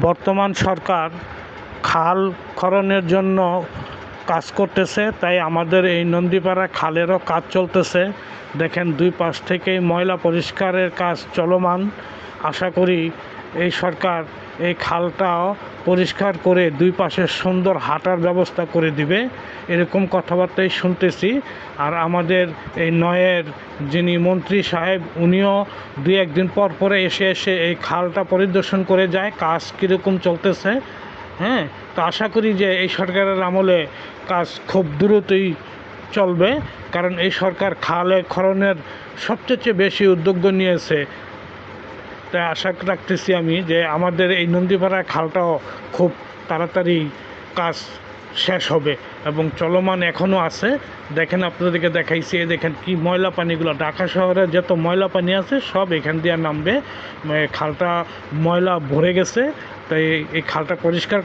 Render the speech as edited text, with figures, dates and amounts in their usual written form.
বর্তমান সরকার খাল খননের জন্য কাজ করতেছে, তাই আমাদের এই নন্দীপাড়া খালেরও কাজ চলতেছে। দেখেন দুই পাশ থেকেই ময়লা পরিষ্কারের কাজ চলমান। আশা করি এই সরকার এই খালটাও পরিষ্কার করে দুই পাশে সুন্দর হাঁটার ব্যবস্থা করে দিবে, এরকম কথাবার্তাই শুনতেছি। আর আমাদের এই নয়ের যিনি মন্ত্রী সাহেব, উনিও দুই একদিন পর পরে এসে এই খালটা পরিদর্শন করে যায় কাজ কীরকম চলতেছে। হ্যাঁ, তো আশা করি যে এই সরকারের আমলে কাজ খুব দ্রুতই চলবে, কারণ এই সরকার খালে খননের সবচেয়ে বেশি উদ্যোগ নিয়েছে। তাই আশা রাখতেছি আমি যে আমাদের এই নন্দীপাড়া খালটাও খুব তাড়াতাড়ি কাজ শেষ হবে এবং চলমান এখনও আছে। দেখেন, আপনাদেরকে দেখাইছি, দেখেন কি ময়লা পানিগুলো, ঢাকা শহরে যত ময়লা পানি আছে সব এখান দিয়ে নামবে। খালটা ময়লা ভরে গেছে, তাই এই খালটা পরিষ্কার